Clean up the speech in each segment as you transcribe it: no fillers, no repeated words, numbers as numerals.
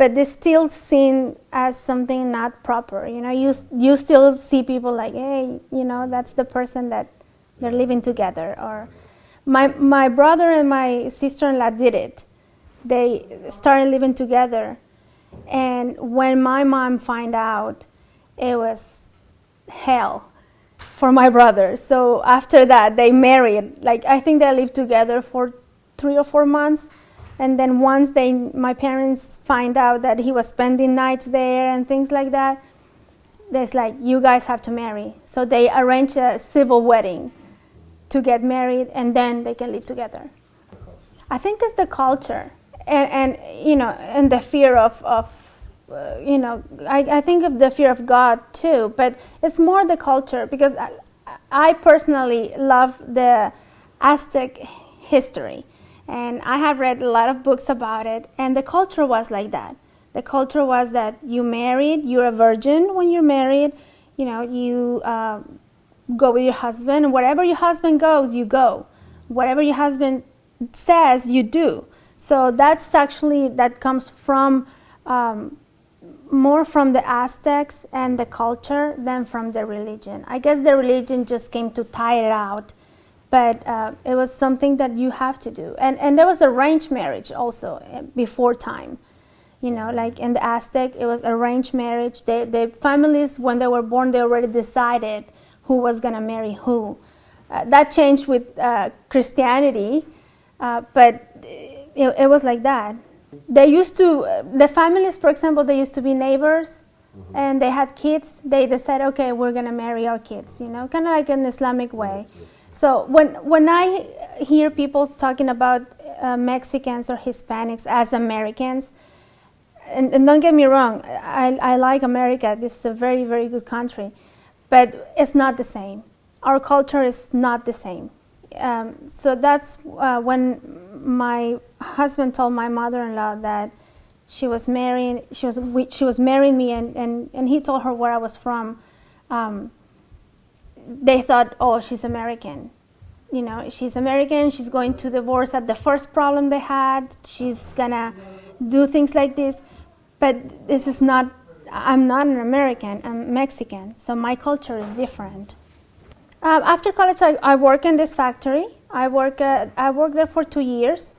but it's still seen as something not proper. You still see people like, hey, that's the person that they're living together. Or my brother and my sister-in-law did it. They started living together, and when my mom found out, it was hell for my brother. So after that, they married. Like, I think they lived together for 3 or 4 months. And then once my parents find out that he was spending nights there and things like that, there's like, you guys have to marry. So they arrange a civil wedding to get married, and then they can live together. I think it's the culture, and the fear of I think of the fear of God too, but it's more the culture, because I personally love the Aztec history. And I have read a lot of books about it, and the culture was like that. The culture was that you married, you're a virgin when you're married, you go with your husband, and wherever your husband goes, you go. Whatever your husband says, you do. So that comes from more from the Aztecs and the culture than from the religion. I guess the religion just came to tie it out. But it was something that you have to do. And there was arranged marriage also before time. Like in the Aztec, it was arranged marriage. The families, when they were born, they already decided who was going to marry who. That changed with Christianity, but it was like that. The families, for example, they used to be neighbors, and they had kids. They decided, okay, we're going to marry our kids, kind of like an Islamic way. So when I hear people talking about Mexicans or Hispanics as Americans, and don't get me wrong, I like America. This is a very, very good country, but it's not the same. Our culture is not the same. So that's when my husband told my mother-in-law that she was marrying me, and he told her where I was from. They thought, oh, she's American. She's American, she's going to divorce at the first problem they had. She's gonna do things like this. But this is not, I'm not an American, I'm Mexican. So my culture is different. After college, I work in this factory. I worked there for 2 years.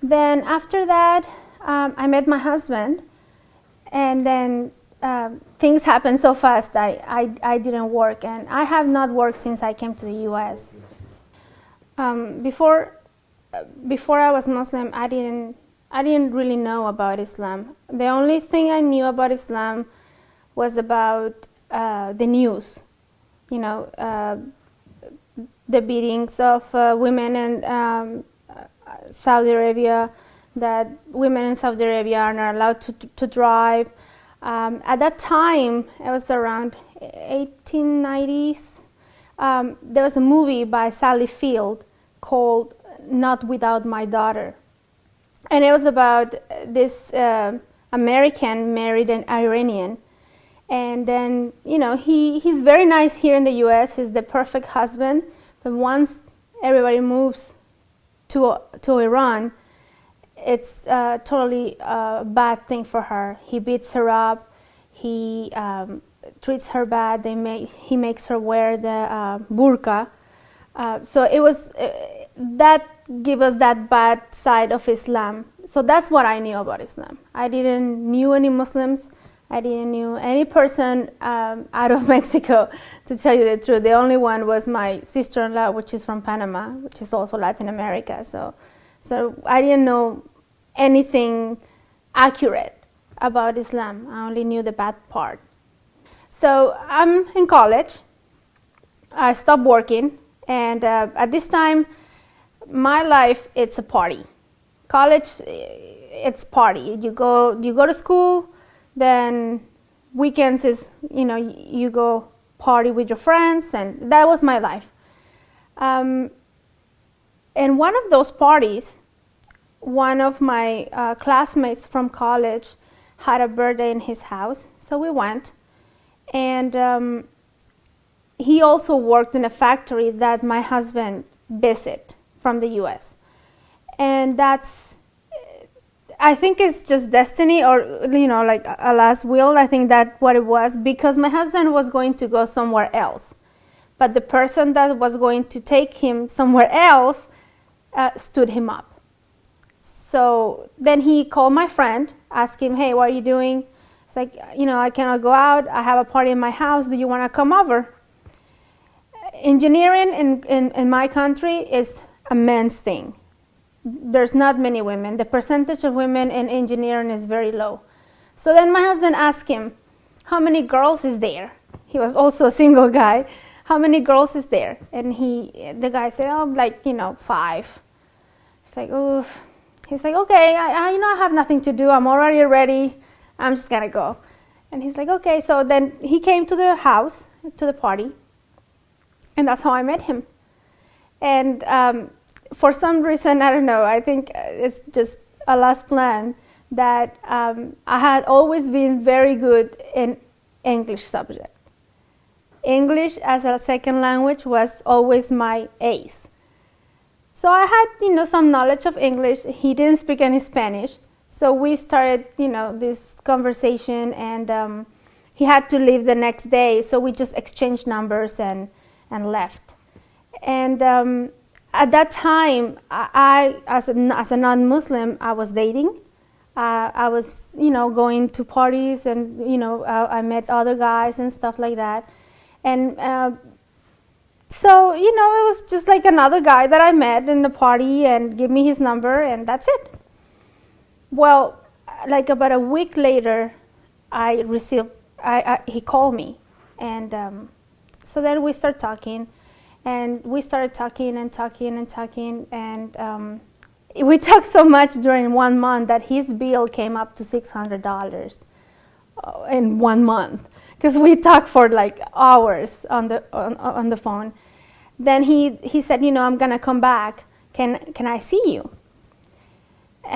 Then after that, I met my husband. And then things happened so fast I didn't work, and I have not worked since I came to the U.S. Before I was Muslim, I didn't really know about Islam. The only thing I knew about Islam was about the news, the beatings of women in Saudi Arabia, that women in Saudi Arabia are not allowed to drive. At that time, it was around 1890s, there was a movie by Sally Field called Not Without My Daughter. And it was about this American married an Iranian. And then, he's very nice here in the U.S. He's the perfect husband. But once everybody moves to Iran, it's totally a bad thing for her. He beats her up. He treats her bad. He makes her wear the burqa. So it was that gave us that bad side of Islam. So that's what I knew about Islam. I didn't knew any Muslims. I didn't knew any person out of Mexico, to tell you the truth. The only one was my sister-in-law, which is from Panama, which is also Latin America. So I didn't know anything accurate about Islam. I only knew the bad part. So I'm in college. I stopped working, and at this time, my life, it's a party. College, it's party. You go to school, then weekends is, you go party with your friends, and that was my life. And one of those parties, one of my classmates from college had a birthday in his house, so we went. And he also worked in a factory that my husband visited from the U.S. And I think it's just destiny, or like Allah's will. I think that's what it was, because my husband was going to go somewhere else, but the person that was going to take him somewhere else stood him up. So then he called my friend, asked him, "Hey, what are you doing?" It's like, I cannot go out. I have a party in my house. Do you want to come over? Engineering in my country is a men's thing. There's not many women. The percentage of women in engineering is very low. So then my husband asked him, "How many girls is there?" He was also a single guy. "How many girls is there?" And the guy said, "Oh, like, 5. It's like, oh. He's like, "Okay, I have nothing to do. I'm already ready. I'm just gonna go." And he's like, "Okay." So then he came to the house, to the party, and that's how I met him. And for some reason, I don't know, I think it's just Allah's plan that I had always been very good in English subject. English as a second language was always my ace. So I had, some knowledge of English. He didn't speak any Spanish. So we started, this conversation, and he had to leave the next day. So we just exchanged numbers and left. And at that time, I as a non-Muslim, I was dating. I was, going to parties, and, I met other guys and stuff like that. And so, it was just like another guy that I met in the party and give me his number, and that's it. Well, like about a week later, he called me. And so then we started talking. And we started talking and talking and talking, and we talked so much during 1 month that his bill came up to $600 in 1 month, because we talked for like hours on the phone. Then he said, "I'm gonna come back. Can I see you?"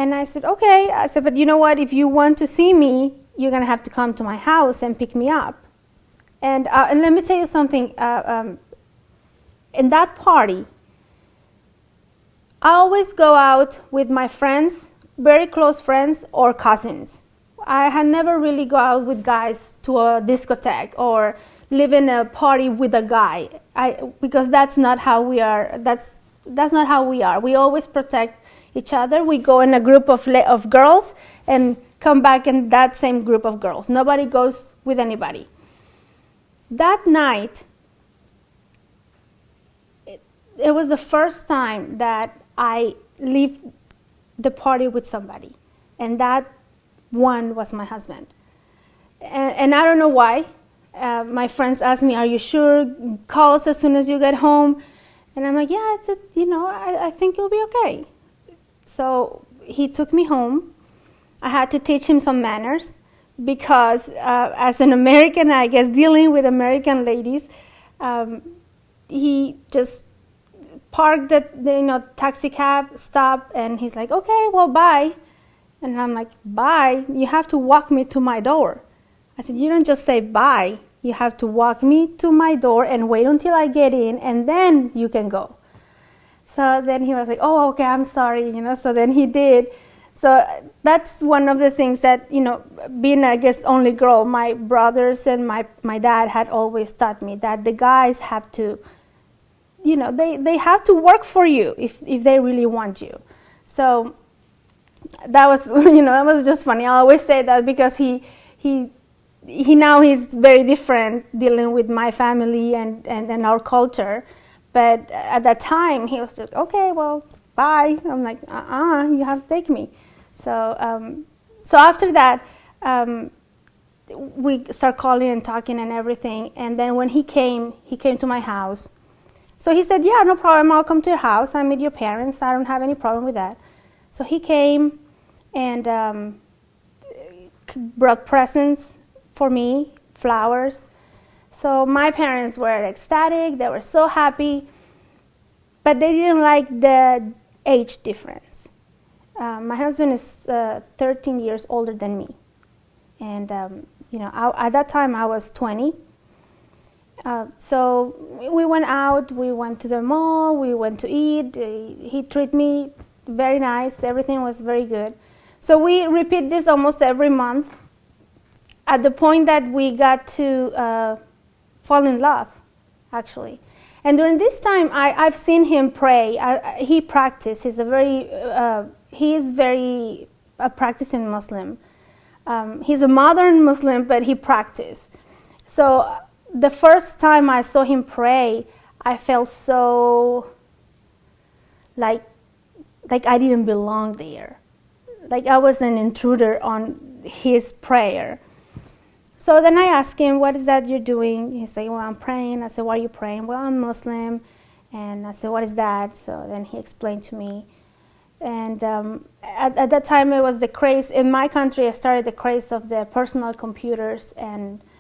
And I said, "Okay." I said, "But you know what? If you want to see me, you're gonna have to come to my house and pick me up." And let me tell you something. In that party, I always go out with my friends, very close friends or cousins. I had never really go out with guys to a discotheque or live in a party with a guy, because that's not how we are. That's not how we are. We always protect each other. We go in a group of girls and come back in that same group of girls. Nobody goes with anybody. That night, it was the first time that I leave the party with somebody, and that one was my husband. And I don't know why. My friends asked me, "Are you sure? Call us as soon as you get home." And I'm like, "Yeah, I think you'll be okay." So he took me home. I had to teach him some manners, because as an American, I guess, dealing with American ladies, he just parked the taxi cab, stop, and he's like, "Okay, well, bye." And I'm like, "Bye? You have to walk me to my door." I said, "You don't just say bye. You have to walk me to my door and wait until I get in, and then you can go." So then he was like, "Oh, okay, I'm sorry," so then he did. So that's one of the things that, being, I guess, only girl, my brothers and my dad had always taught me that the guys have to, they have to work for you if they really want you. So that was, it was just funny. I always say that because he now he's very different dealing with my family and our culture. But at that time, he was just, "Okay, well, bye." I'm like, you have to take me. So after that, we start calling and talking and everything. And then when he came to my house. So he said, "Yeah, no problem. I'll come to your house. I meet your parents. I don't have any problem with that." So he came and brought presents for me, flowers. So my parents were ecstatic. They were so happy. But they didn't like the age difference. My husband is 13 years older than me. And, at that time I was 20. So we went out, we went to the mall, we went to eat. He treated me very nice. Everything was very good. So we repeat this almost every month, at the point that we got to fall in love, actually. And during this time, I've seen him pray. He practiced. He is very a practicing Muslim. He's a modern Muslim, but he practiced. So the first time I saw him pray, I felt so like I didn't belong there. Like I was an intruder on his prayer. So then I asked him, what is that you're doing? He said, well, I'm praying. I said, what are you praying? Well, I'm Muslim. And I said, what is that? So then he explained to me. And at that time, it was the craze. In my country, I started the craze of the personal computers and